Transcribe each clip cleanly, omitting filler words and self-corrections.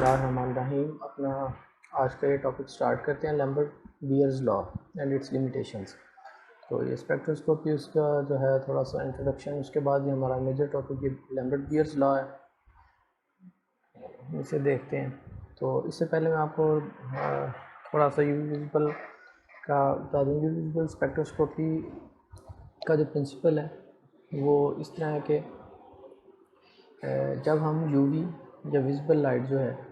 बिस्मिल्लाहिर्रहमानिर्रहीम। अपना आज का ये टॉपिक स्टार्ट करते हैं, Lambert bears law and it's limitations. तो ये स्पेक्ट्रोस्कोपी उसका जो है थोड़ा सा इंट्रोडक्शन, उसके बाद ये हमारा मेजर टॉपिक ये लैम्बर्ट बियर्स लॉ है, इसे देखते हैं। तो इससे पहले मैं आपको थोड़ा सा यूवी विजिबल का बता दूँ। यूवी विजिबल स्पेक्ट्रोस्कोपी का जो प्रिंसिपल है वो इस तरह है कि जब हम यूवी या विजिबल लाइट जो है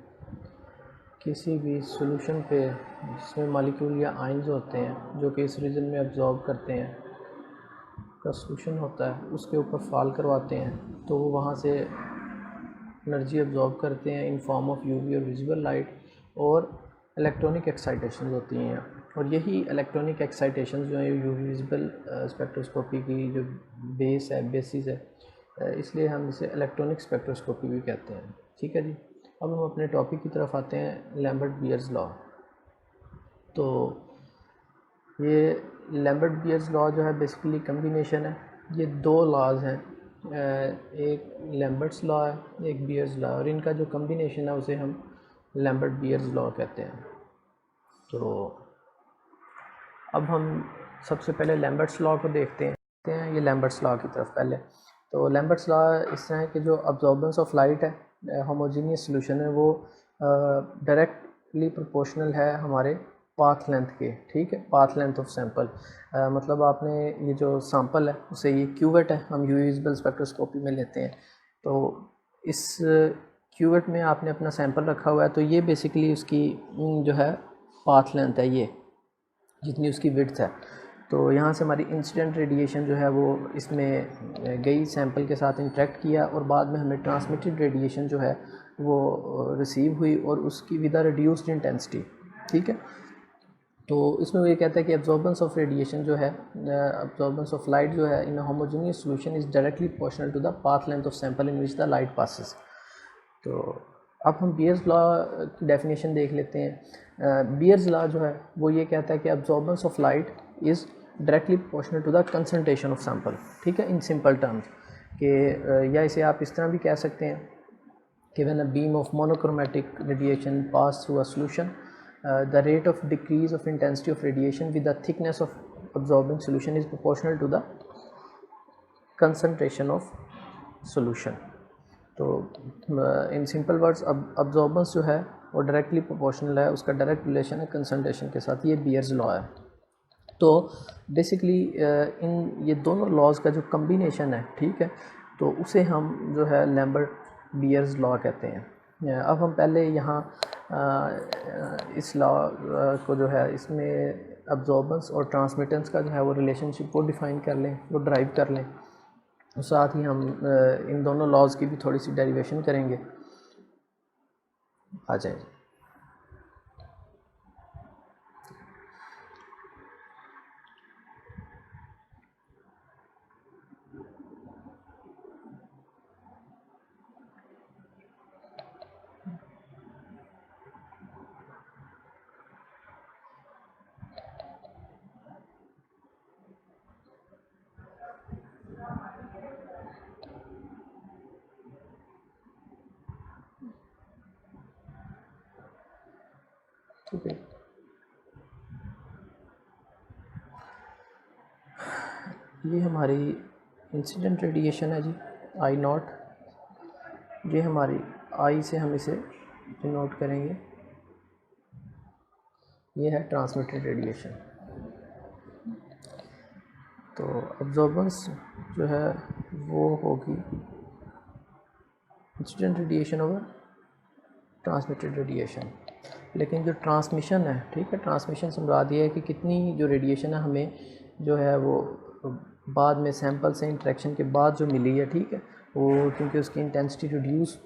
किसी भी सॉल्यूशन पे जिसमें मॉलिक्यूल या आयंस होते हैं जो कि इस रीजन में अब्जॉर्ब करते हैं का सॉल्यूशन होता है, उसके ऊपर फॉल करवाते हैं, तो वो वहाँ से एनर्जी अब्जॉर्ब करते हैं इन फॉर्म ऑफ यूवी और विजिबल लाइट, और इलेक्ट्रॉनिक एक्साइटेशन होती हैं। और यही इलेक्ट्रॉनिक एक्साइटेशन जो है यूवी विजिबल स्पेक्ट्रोस्कोपी की जो बेसिस है, इसलिए हम इसे इलेक्ट्रॉनिक स्पेक्ट्रोस्कोपी भी कहते हैं। ठीक है जी। अब हम अपने टॉपिक की तरफ आते हैं, लैम्बर्ट बियर्स लॉ। तो ये लैम्बर्ट बियर्स लॉ जो है बेसिकली कम्बिनेशन है, ये दो लॉज हैं, एक लैम्बर्ट्स लॉ है, एक बियर्स लॉ, और इनका जो कम्बिनेशन है उसे हम लैम्बर्ट बियर्स लॉ कहते हैं। तो अब हम सबसे पहले लैम्बर्ट्स लॉ को देखते हैं, ये लैम्बर्ट्स लॉ की तरफ पहले। तो लैम्बर्ट्स लॉ इस तरह है कि जो अब्जॉर्बेंस ऑफ लाइट है होमोजीनियस सॉल्यूशन है, वो डायरेक्टली प्रोपोर्शनल है हमारे पाथ लेंथ के। ठीक है, पाथ लेंथ ऑफ सैंपल, मतलब आपने ये जो सैंपल है उसे ये क्यूवेट है, हम यूवी विजिबल स्पेक्ट्रोस्कोपी में लेते हैं। तो इस क्यूवेट में आपने अपना सैंपल रखा हुआ है, तो ये बेसिकली उसकी जो है पाथ लेंथ है, ये जितनी उसकी विड्थ है। तो यहाँ से हमारी इंसिडेंट रेडिएशन जो है वो इसमें गई, सैंपल के साथ इंटरेक्ट किया, और बाद में हमें ट्रांसमिटेड रेडिएशन जो है वो रिसीव हुई, और उसकी विद अ रिड्यूस्ड इंटेंसिटी। ठीक है, तो इसमें वो ये कहता है कि अब्जॉर्बेंस ऑफ रेडिएशन जो है, अब्जॉर्बेंस ऑफ लाइट जो है in a homogeneous solution is directly proportional to the path length of sample in which the light passes. तो अब हम बियर्स लॉ की डेफिनेशन देख लेते हैं। बियर्स लॉ जो है वो ये कहता है कि absorbance of light is directly proportional to the concentration of sample. ठीक है, इन सिंपल टर्म्स कि या इसे आप इस तरह भी कह सकते हैं कि when a beam of monochromatic radiation pass through a solution, the rate of decrease of intensity of radiation with the thickness of absorbing solution is proportional to the concentration of solution. तो in simple words absorbance जो है वो directly proportional है, उसका direct relation है concentration के साथ। ये बियर्स लॉ है। तो बेसिकली इन ये दोनों लॉज का जो कम्बिनेशन है, ठीक है, तो उसे हम जो है लैम्बर्ट बियर्स लॉ कहते हैं। अब हम पहले यहाँ इस लॉ को जो है इसमें अब्जॉर्बेंस और ट्रांसमिटेंस का जो है वो रिलेशनशिप को डिफ़ाइन कर लें, वो ड्राइव कर लें। साथ ही हम इन दोनों लॉज की भी थोड़ी सी डेरिवेशन करेंगे। आ जाए। ठीक है, ये हमारी इंसिडेंट रेडिएशन है जी, आई नॉट। ये हमारी आई से हम इसे डिनोट करेंगे, ये है ट्रांसमिटेड रेडिएशन। तो अब्जॉर्बेंस जो है वो होगी incident radiation over transmitted radiation. लेकिन जो ट्रांसमिशन है, ठीक है, ट्रांसमिशन से मुराद ये है कि कितनी जो रेडिएशन है हमें जो है वो बाद में सैंपल से इंटरेक्शन के बाद जो मिली है, ठीक है, वो क्योंकि उसकी इंटेंसिटी रिड्यूस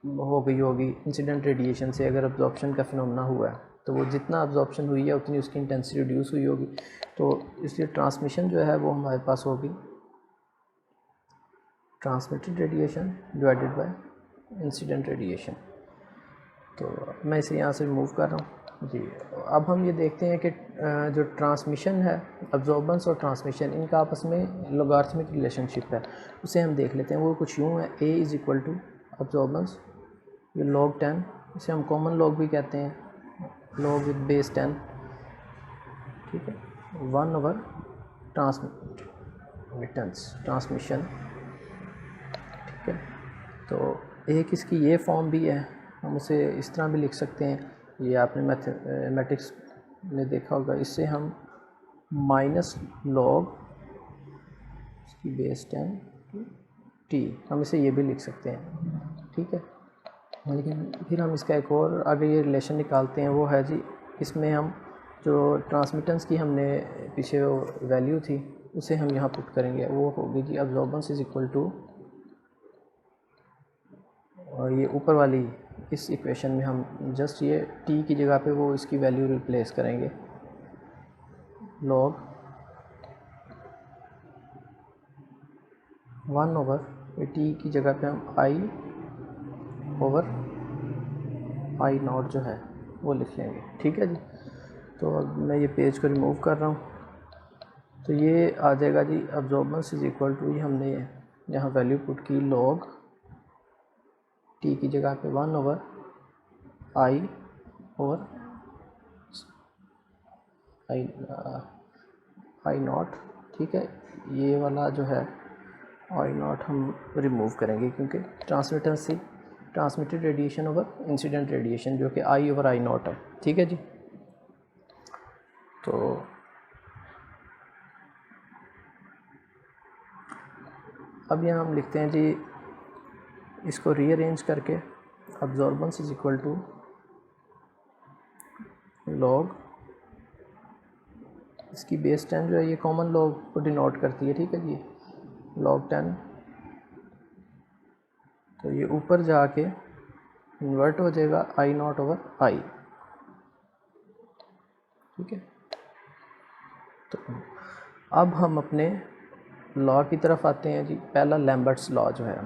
हो गई होगी इंसिडेंट रेडिएशन से, अगर अब्जॉर्प्शन का फिनोमेना हुआ है तो वो जितना अब्जॉर्प्शन हुई है उतनी उसकी इंटेंसिटी रिड्यूस हुई होगी। तो इसलिए ट्रांसमिशन जो है वो हमारे पास होगी transmitted radiation divided by incident radiation. तो मैं इसे यहाँ से रिमूव कर रहा हूँ जी। अब हम ये देखते हैं कि जो ट्रांसमिशन है, अब्जॉर्बेंस और ट्रांसमिशन, इनका आपस में लॉगरिथमिक रिलेशनशिप है, उसे हम देख लेते हैं। वो कुछ यूँ है, A is equal to absorbance ये log 10 इसे हम कॉमन लॉग भी कहते हैं, लॉग विद बेस 10, ठीक है, 1/ट्रांसमिशन, ठीक है। तो एक इसकी ये फॉर्म भी है, हम उसे इस तरह भी लिख सकते हैं, ये आपने मैथमेटिक्स में देखा होगा, इससे हम माइनस लॉग इसकी बेस 10 टी, हम इसे ये भी लिख सकते हैं, ठीक है। लेकिन फिर हम इसका एक और आगे ये रिलेशन निकालते हैं, वो है जी, इसमें हम जो ट्रांसमिटेंस की हमने पीछे वो वैल्यू थी उसे हम यहाँ पुट करेंगे, वो होगी जी अब्जॉर्बेंस इज इक्वल टू, और ये ऊपर वाली इस इक्वेशन में हम जस्ट ये टी की जगह पे वो इसकी वैल्यू रिप्लेस करेंगे, लॉग 1/, टी की जगह पे हम I/0 जो है वो लिख लेंगे, ठीक है जी। तो अब मैं ये पेज को रिमूव कर रहा हूँ, तो ये आ जाएगा जी अब्जॉर्बेंस इज इक्वल टू, ये हमने यहाँ वैल्यू पुट की, लॉग टी की जगह पे 1/I/0, ठीक है। ये वाला जो है I0 हम रिमूव करेंगे, क्योंकि ट्रांसमिटेंस से transmitted radiation over incident radiation जो कि I/I0 है, ठीक है जी। तो अब यहाँ हम लिखते हैं जी, इसको रीअरेंज करके absorbance is equal to log, इसकी बेस 10 जो है ये कॉमन लॉग को डिनोट करती है, ठीक है जी, log 10, तो ये ऊपर जाके इन्वर्ट हो जाएगा I/0/I, ठीक है। तो अब हम अपने लॉ की तरफ आते हैं जी, पहला लैम्बर्ट्स लॉ जो है,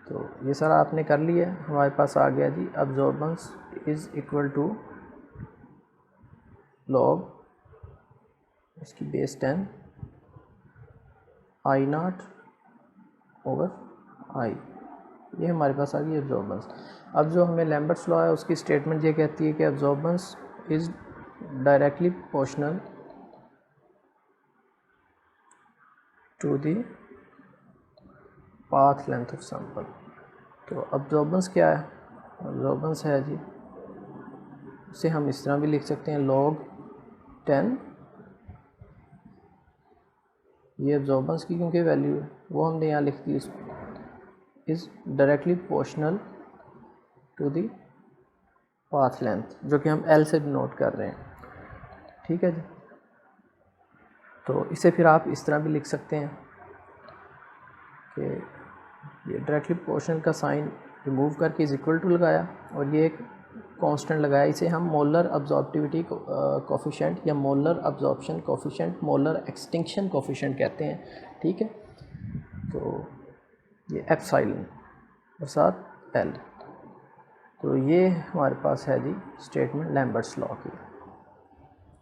तो ये सारा आपने कर लिया, हमारे पास आ गया जी absorbance is equal to log इसकी बेस 10 I/0/I, ये हमारे पास आ गई अब्जॉर्बेंस। अब जो हमें लैम्बर्ट्स लॉ है उसकी स्टेटमेंट ये कहती है कि absorbance is directly proportional to the path length of sample. तो अब्जॉर्बेंस क्या है, अब्जॉर्बेंस है जी, उसे हम इस तरह भी लिख सकते हैं, log 10, ये अब्जॉर्बेंस की क्योंकि वैल्यू है वो हमने यहाँ लिख दी, is directly proportional to the path length, जो कि हम L से डिनोट कर रहे हैं, ठीक है जी। तो इसे फिर आप इस तरह भी लिख सकते हैं कि ये डायरेक्टली प्रोपोर्शनल का साइन रिमूव करके इज इक्वल टू लगाया, और ये एक कांस्टेंट लगाया, इसे हम मोलर अब्जॉर्प्टिविटी कोफिशिएंट या molar absorption coefficient, molar extinction coefficient कहते हैं, ठीक है। तो ये एप्सिलॉन और साथ L, तो ये हमारे पास है जी स्टेटमेंट लैम्बर्ट्स लॉ की,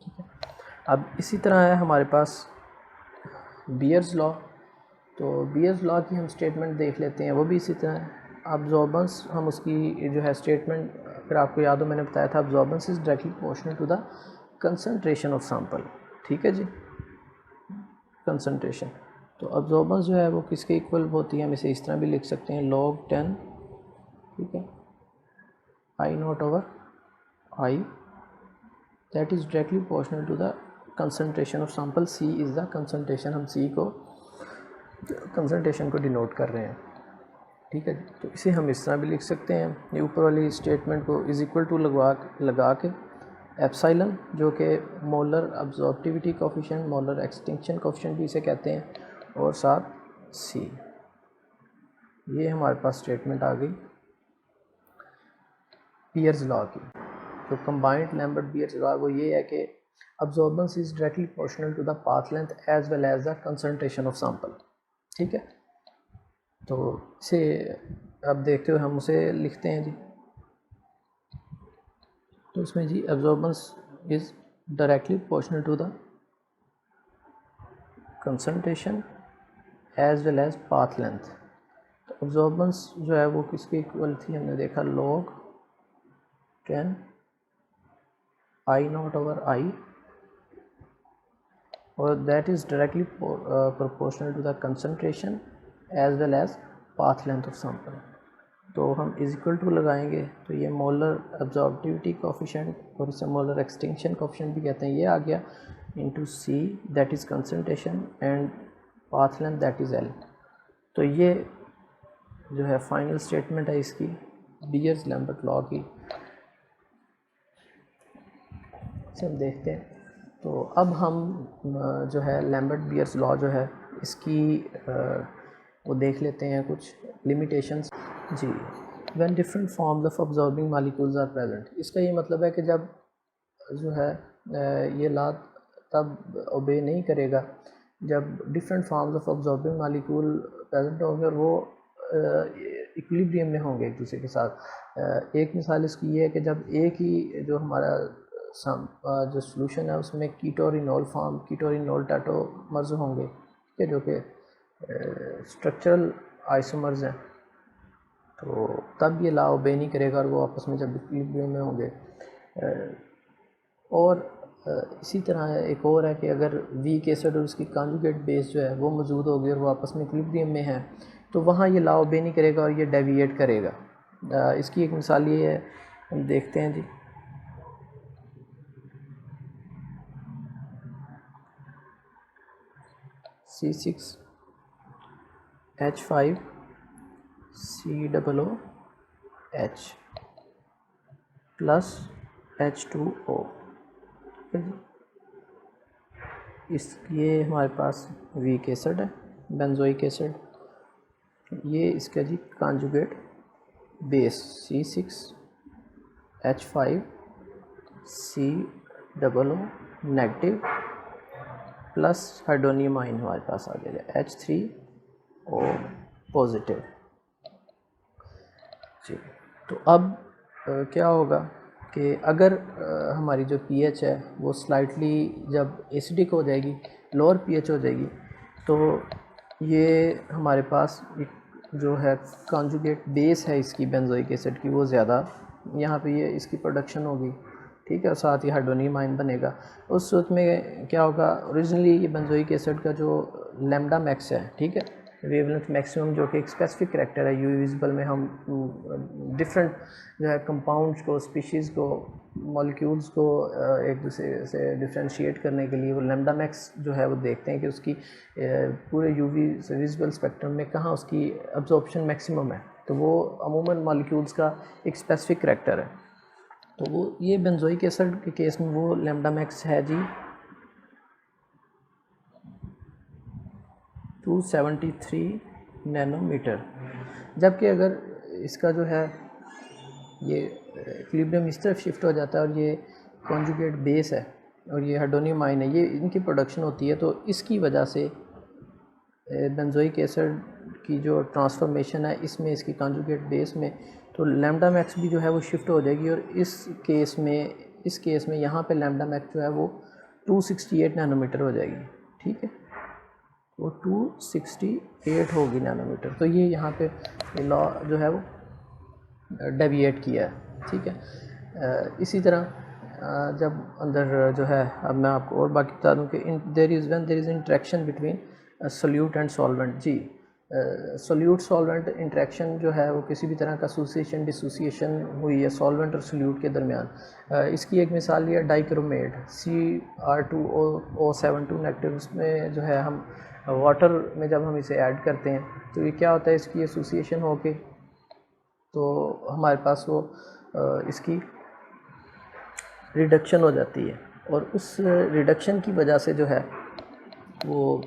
ठीक है। अब इसी तरह है हमारे पास बियर्स लॉ, तो बियर्स लॉ की हम स्टेटमेंट देख लेते हैं, वो भी इसी तरह है। अब्जॉर्बेंस हम उसकी जो है स्टेटमेंट, फिर आपको याद हो मैंने बताया था, absorbance is directly proportional to the concentration of sample, ठीक है जी, कंसंट्रेशन। तो अब्जॉर्बेंस जो है वो किसके इक्वल होती है, हम इसे इस तरह भी लिख सकते हैं, log 10, ठीक है, I/0/I, that is directly proportional to the concentration of sample, C is the concentration, हम C को कंसंट्रेशन को डिनोट कर रहे हैं, ठीक है। तो इसे हम इस तरह भी लिख सकते हैं, ये ऊपर वाली स्टेटमेंट को इज इक्वल टू लगा के एप्सिलॉन, जो कि molar absorptivity coefficient, molar extinction coefficient भी इसे कहते हैं, और साथ C, ये हमारे पास स्टेटमेंट आ गई बियर्स लॉ की। तो कंबाइंड लैम्बर्ट बियर्स लॉ वो ये है कि absorbance is directly proportional to the path length as well as the concentration of sample, ठीक है। तो इसे अब देखते हुए हम उसे लिखते हैं जी, तो इसमें जी absorbance is directly proportional to the concentration as well as path length. तो अब्जॉर्बेंस जो है वो किसके इक्वल थी, हमने देखा log 10 I naught over I, or that is directly proportional to the concentration as well as path length of sample. तो हम इज इक्वल टू लगाएंगे तो ये मोलर एब्जॉर्बिविटी कोफिशिएंट और इसे मोलर एक्सटिंक्शन कोफिशिएंट भी कहते हैं, ये आ गया into see that is concentration and path length that is L. तो ये जो है फाइनल स्टेटमेंट है इसकी बीयर्स लैम्बर्ट लॉ की। इसे हम देखते हैं। तो अब हम जो है लैम्बर्ट बीयर्स लॉ जो है इसकी वो देख लेते हैं कुछ लिमिटेशंस। जी, when different forms of absorbing molecules are present, इसका ये मतलब है कि जब जो है ये लॉ तब ओबे नहीं करेगा जब different forms of absorbing molecule present होंगे और वो इक्विलिब्रियम में होंगे एक दूसरे के साथ। एक मिसाल इसकी ये है कि जब एक ही जो हमारा जो सोल्यूशन है उसमें कीटोरिनोल फॉर्म कीटोरिनोल टाटोमर्स होंगे, ठीक है, जो कि स्ट्रक्चरल आइसोमर्स हैं, तो तब ये लॉ ओबे नहीं करेगा और वो आपस में जब इक्विलिब्रियम में होंगे। और इसी तरह एक और है कि अगर वीक एसिड और उसकी कॉन्जुगेट बेस जो है वो मौजूद होगी और वो आपस में इक्विलिब्रियम में है तो वहाँ ये लॉ ओबे नहीं करेगा और ये डेविएट करेगा। इसकी एक मिसाल ये है, हम देखते हैं जी। C6H5 COOH प्लस H2O, ये हमारे पास वीक एसिड है, बेंजोइक एसिड। ये इसका जी conjugate base C6H5 COO negative plus hydronium ion हमारे पास आ जाएगा H3O पॉजिटिव जी। तो अब क्या होगा कि अगर हमारी जो पीएच है वो स्लाइटली जब एसिडिक हो जाएगी, लोअर पीएच हो जाएगी, तो ये हमारे पास एक जो है कॉन्जुगेट बेस है इसकी बेंजोइक एसिड की वो ज़्यादा यहाँ पे ये इसकी प्रोडक्शन होगी, ठीक है, और साथ ही हाइड्रोनियम आइन बनेगा। उस सूरत में क्या होगा, ओरिजिनली ये बेंजोइक एसिड का जो लैम्डा मैक्स है, ठीक है, वेवलेंथ मैक्सिमम जो कि एक स्पेसिफिक करैक्टर है यूवी विजिबल में, हम डिफरेंट जो है कंपाउंड्स को, स्पीशीज़ को, मॉलिक्यूल्स को एक दूसरे से डिफ्रेंशिएट करने के लिए वो लैम्डा मैक्स जो है वो देखते हैं कि उसकी पूरे यूवी विजिबल स्पेक्ट्रम में कहाँ उसकी अब्जॉर्प्शन मैक्सिमम है। तो वो अमूमन मॉलिक्यूल्स का एक स्पेसिफिक करैक्टर है। तो वो ये बेंजोइक एसिड के केस में वो लैम्डा मैक्स है जी 273 नैनोमीटर, जबकि अगर इसका जो है ये इक्विलिब्रियम इस तरफ शिफ्ट हो जाता है और ये कॉन्जुगेट बेस है और ये हाइड्रोनियम आइन है, ये इनकी प्रोडक्शन होती है, तो इसकी वजह से बेंजोइक एसिड की जो ट्रांसफॉर्मेशन है इसमें इसकी कॉन्जुगेट बेस में, तो लैम्डा मैक्स भी जो है वो शिफ्ट हो जाएगी और इस केस में यहाँ पे लैम्डा मैक्स जो है वो 268 नैनोमीटर हो जाएगी, ठीक है, वो 268 होगी नैनोमीटर। तो ये यहाँ पे लॉ जो है वो डेविएट किया है, ठीक है। इसी तरह जब अंदर जो है, अब मैं आपको और बाकी बता दूँ कि there is interaction between solute and solvent जी। सोल्यूट सॉल्वेंट इंटरेक्शन जो है वो किसी भी तरह का एसोसिएशन डिसोसिएशन हुई है सॉल्वेंट और सोल्यूट के दरमियान। इसकी एक मिसाल ये डाइक्रोमेट CR2O72 नेगेटिव, इसमें जो है हम वाटर में जब हम इसे ऐड करते हैं तो ये क्या होता है, इसकी एसोसिएशन होके तो हमारे पास वो इसकी रिडक्शन हो जाती है और उस रिडक्शन की वजह से जो है वो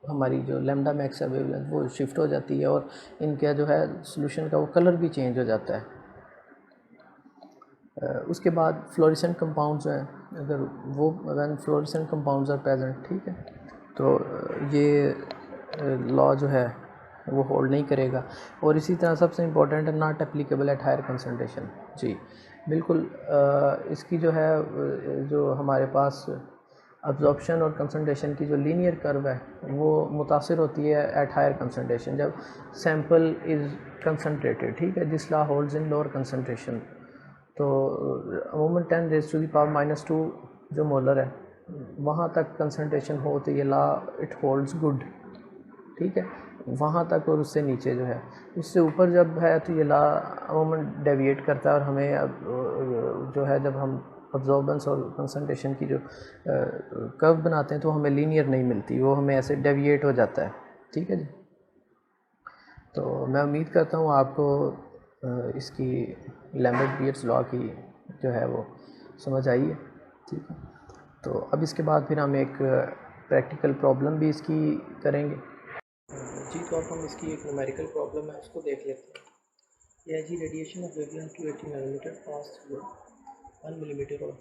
हमारी जो लैम्डा मैक्स है वेवलेंथ वो शिफ्ट हो जाती है और इनका जो है सॉल्यूशन का वो कलर भी चेंज हो जाता है। उसके बाद फ्लोरेसेंट कंपाउंड्स हैं, अगर वो when fluorescent compounds are present, ठीक है, तो ये लॉ जो है वो होल्ड नहीं करेगा। और इसी तरह सबसे इम्पोर्टेंट है not applicable at higher concentration जी, बिल्कुल इसकी जो है जो हमारे पास अब्जॉर्प्शन और कंसंट्रेशन की जो लीनियर कर्व है वो मुतासिर होती है एट हायर कंसंट्रेशन, जब सैम्पल इज़ कंसनट्रेटेड, ठीक है, this law holds in lower concentration. तो अमूमन 10⁻⁻⁻² जो मोलर है वहाँ तक कंसनट्रेशन हो तो ये ला इट होल्ड्स गुड, ठीक है, वहाँ तक, और उससे नीचे जो है, उससे ऊपर जब है तो ये ला अमूमन डेविएट करता है, और हमें अब जो है जब हम अब्जॉर्बेंस और कंसनट्रेशन की जो कर्व बनाते हैं तो हमें लीनियर नहीं मिलती, वो हमें ऐसे डेविएट हो जाता है, ठीक है जी। तो मैं उम्मीद करता हूँ आपको इसकी लैम्बर्ट-बियर्स लॉ की जो है वो समझ आई है, ठीक है। तो अब इसके बाद फिर हम एक प्रैक्टिकल प्रॉब्लम भी इसकी करेंगे जी। तो अब हम इसकी एक न्यूमेरिकल प्रॉब्लम है उसको देख लेते हैं। यह है जी, radiation of wavelength 280 nanometre pass through 1 millimeter of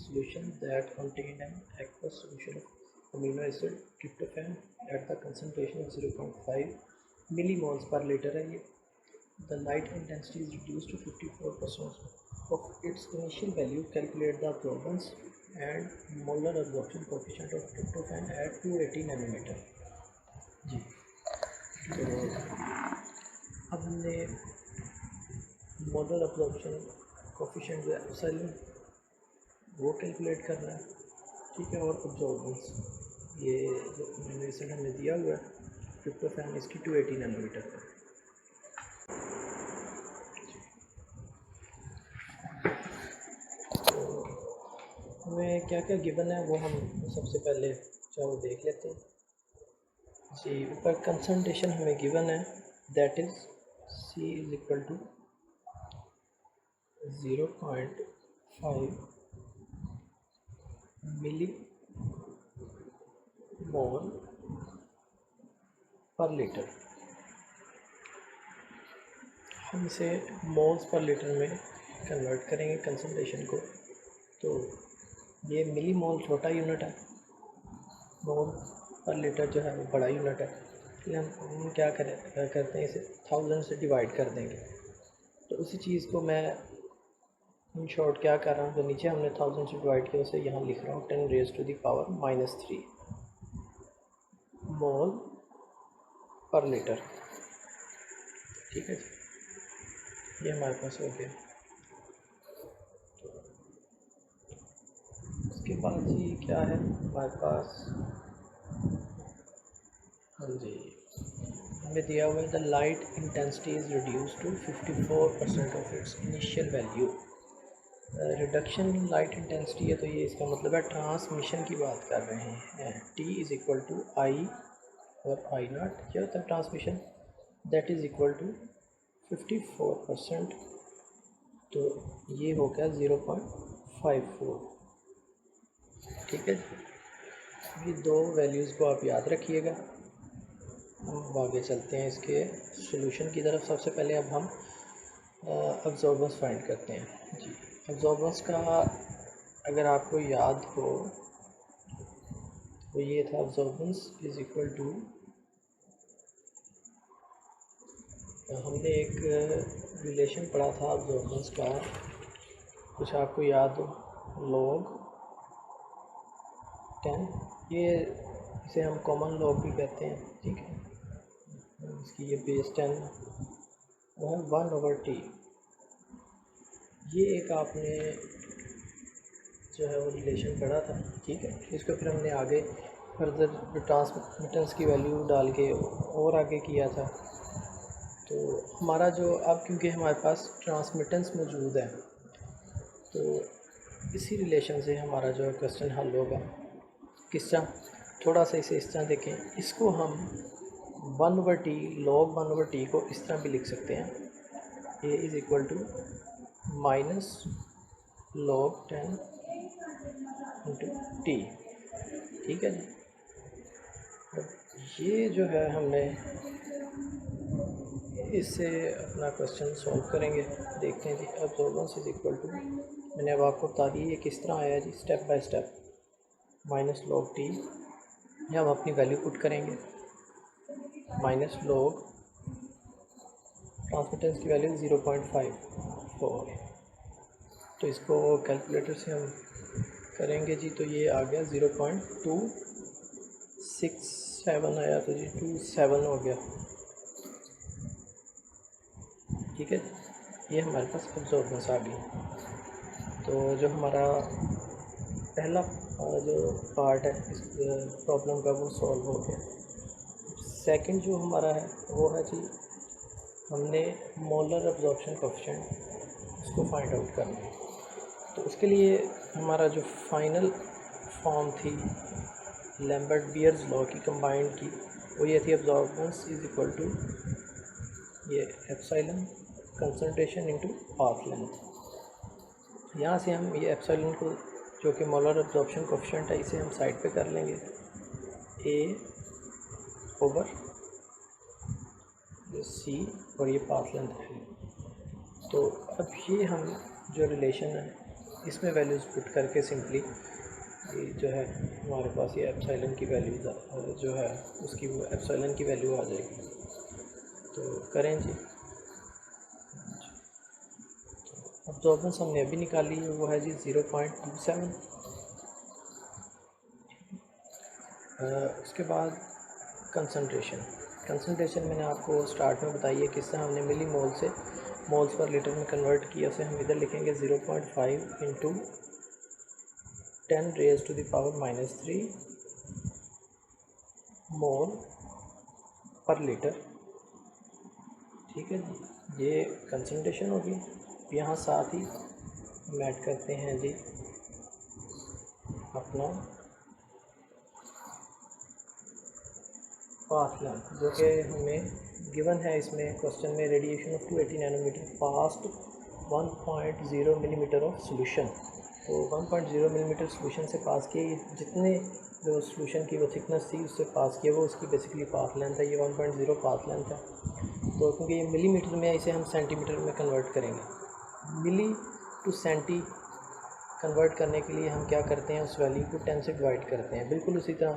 solution that contained an aqueous solution of amino acid tryptophan at the concentration of 0.5 millimoles per liter है ये। The light intensity is reduced to 54% of its initial value. Calculate the absorbance and molar absorption coefficient of tryptophan at 280 nanometer जी। तो अब हमने molar absorption coefficient जो epsilon वो calculate करना है, ठीक है, और अब्जॉर्बेंस ये जो अमीनो एसिड हमने दिया हुआ है ट्रिप्टोफैन इसकी 280 नैनोमीटर पर। तो हमें क्या क्या गिवन है वो हम सबसे पहले चाहो देख लेते हैं जी। ऊपर कंसंट्रेशन हमें गिवन है, that is C is equal to 0.5 millimole per litre. हम इसे मोल्स पर लीटर में कन्वर्ट करेंगे कंसंट्रेशन को। तो ये मिलीमोल छोटा यूनिट है, मोल पर लीटर जो है वो बड़ा यूनिट है, इसलिए हम क्या करते हैं, इसे 1000 से डिवाइड कर देंगे। तो उसी चीज़ को मैं इन शॉर्ट क्या कर रहा हूँ, तो नीचे हमने 1000 से डिवाइड किया, उसे यहाँ लिख रहा हूँ 10⁻⁻³ मोल पर लीटर, ठीक है जी। ये हमारे पास हो गया। उसके बाद जी क्या है हमारे पास, हाँ जी, हमें दिया हुआ है the light intensity is reduce to 54% of its initial value. Reduction in light intensity है, तो ये इसका मतलब है ट्रांसमिशन की बात कर रहे हैं। T is equal to I और I0 क्या होता है transmission, that is equal to 54%, तो ये हो गया 0.54, ठीक है। ये दो वैल्यूज़ को आप याद रखिएगा। हम आगे चलते हैं इसके सॉल्यूशन की तरफ। सबसे पहले अब हम अब्जॉर्बेंस फाइंड करते हैं जी। अब्जॉर्बेंस का अगर आपको याद हो तो ये था अब्जॉर्बेंस इज़ इक्वल टू, हमने एक रिलेशन पढ़ा था अब्जॉर्बेंस का, कुछ आपको याद हो, log 10, ये इसे हम कॉमन लॉग भी कहते हैं, ठीक है। इसकी ये बेस 10 वो है 1/t। ये एक आपने जो है वो रिलेशन पढ़ा था, ठीक है। इसको फिर हमने आगे फर्दर ट्रांसमिटेंस की वैल्यू डाल के और आगे किया था। तो हमारा जो अब क्योंकि हमारे पास ट्रांसमिटेंस मौजूद है, तो इसी रिलेशन से हमारा जो क्वेश्चन हल होगा। किस तरह, थोड़ा सा इसे इस तरह देखें, इसको हम 1/t log 1/t को इस तरह भी लिख सकते हैं, a is equal to minus log 10 into t, ठीक है जी। अब ये जो है हमने इससे अपना क्वेश्चन सॉल्व करेंगे, देखते हैं जी। अब्जॉर्बेंस इज़ इक्वल टू, मैंने अब आपको बता दी ये किस तरह आया जी, step by step, minus log t, यहाँ हम अपनी वैल्यू पुट करेंगे, माइनस log ट्रांसमिटेंस की वैल्यू 0.54, तो इसको कैलकुलेटर से हम करेंगे जी, तो ये आ गया 0.267 आया, तो जी 27 हो गया, ठीक है। ये हमारे पास अब्जॉर्बेंस आ गई। तो जो हमारा पहला जो पार्ट है इस प्रॉब्लम का वो सॉल्व हो गया। सेकंड जो हमारा है वो है जी, हमने मोलर अब्जॉर्प्शन कोएफिशिएंट उसको फाइंड आउट करना है। तो उसके लिए हमारा जो फाइनल फॉर्म थी लैम्बर्ट-बियर्स लॉ की कंबाइंड की, वो ये थी अब्जॉर्बेंस इज इक्वल टू ये epsilon concentration into path length. यहाँ से हम ये एप्सिलॉन को जो कि मोलर अब्जॉर्प्शन कोएफिशिएंट है इसे हम साइड पे कर लेंगे ए ओवर सी और ये पाथ लेंथ है। तो अब ये हम जो रिलेशन है इसमें वैल्यूज़ पुट करके सिंपली ये जो है हमारे पास ये एप्सिलॉन की वैल्यू जो है उसकी वो एप्सिलॉन की वैल्यू आ जाएगी। तो करें जी, अब्जॉर्बेंस हमने अभी निकाली है वो है जी 0.27। उसके बाद कंसंट्रेशन मैंने आपको स्टार्ट में बताई है किससे हमने मिली मोल से मोल्स पर लीटर में कन्वर्ट किया, उसे हम इधर लिखेंगे 0.5 into 10 raise to the power -3 mole per litre. ठीक है जी, ये कंसंट्रेशन होगी। यहाँ साथ ही हम ऐड करते हैं जी अपना पाथ लेंथ जो कि हमें गिवन है इसमें क्वेश्चन में, radiation of 280 nanometre past 1.0 millimetre of solution. तो 1.0 मिलीमीटर सोल्यूशन से पास किए, जितने जो सोल्यूशन की वो थिकनेस थी उससे पास किया वो उसकी बेसिकली पाथ लेंथ है। ये 1.0 पाथ लेंथ है। तो क्योंकि ये मिलीमीटर में है इसे हम सेंटीमीटर में कन्वर्ट करेंगे। मिली टू सेंटी कन्वर्ट करने के लिए हम क्या करते हैं, उस वैल्यू को 10 से डिवाइड करते हैं। बिल्कुल उसी तरह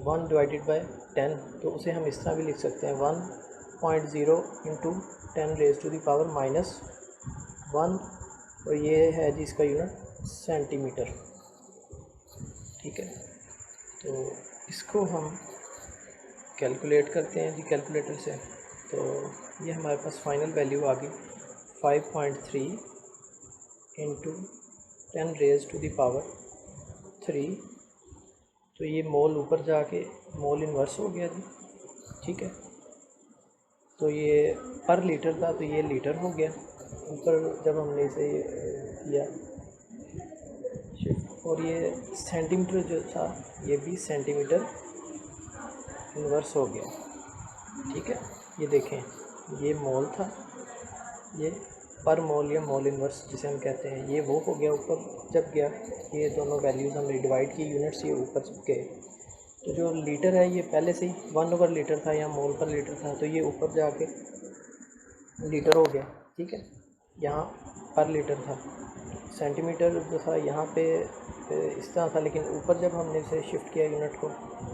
1 डिवाइडेड बाय 10, तो उसे हम इस तरह भी लिख सकते हैं 1.0 into 10 raise to the power -1, और ये है जी इसका यूनिट सेंटीमीटर। ठीक है, तो इसको हम कैलकुलेट करते हैं जी कैलकुलेटर से। तो ये हमारे पास फाइनल वैल्यू आ गई 5.3 into 10 raise to the power 3। तो ये मोल ऊपर जाके मोल इन्वर्स हो गया जी। ठीक है, तो ये पर लीटर था तो ये लीटर हो गया ऊपर जब हमने इसे किया शिफ्ट। और ये सेंटीमीटर जो था ये भी सेंटीमीटर इन्वर्स हो गया। ठीक है, ये देखें ये मोल था, ये पर मोल या मोल इन्वर्स जिसे हम कहते हैं ये वो हो गया ऊपर जब गया। ये दोनों वैल्यूज़ हमने डिवाइड की, यूनिट्स ये ऊपर गए। तो जो लीटर है ये पहले से ही 1/लीटर था या मोल पर लीटर था, तो ये ऊपर जाके लीटर हो गया। ठीक है, यहाँ पर लीटर था। सेंटीमीटर जो था यहाँ पे इस तरह था, लेकिन ऊपर जब हमने इसे शिफ्ट किया यूनिट को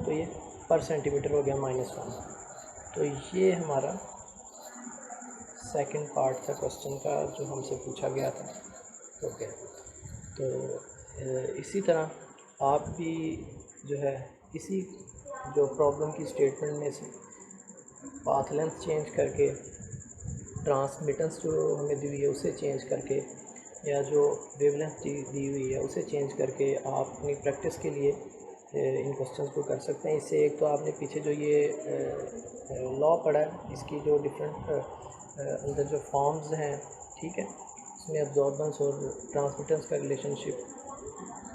तो ये पर सेंटीमीटर हो गया -1। तो ये हमारा सेकंड पार्ट था क्वेश्चन का जो हमसे पूछा गया था। ओके, तो इसी तरह आप भी जो है इसी जो प्रॉब्लम की स्टेटमेंट में से पाथ लेंथ चेंज करके, ट्रांसमिटेंस जो हमें दी हुई है उसे चेंज करके, या जो वेवलेंथ दी हुई है उसे चेंज करके आप अपनी प्रैक्टिस के लिए इन क्वेश्चंस को कर सकते हैं। इससे एक तो आपने पीछे जो ये लॉ पढ़ा है इसकी जो डिफरेंट अंदर जो फॉर्म्स हैं, ठीक है, इसमें अब्जॉर्बेंस और ट्रांसमिटेंस का रिलेशनशिप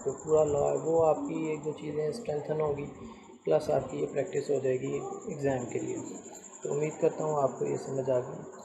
जो पूरा लॉ है वो आपकी एक जो चीज़ें स्ट्रेंथन होगी, प्लस आपकी ये प्रैक्टिस हो जाएगी एग्ज़ाम के लिए। तो उम्मीद करता हूँ आपको ये समझ आ गई।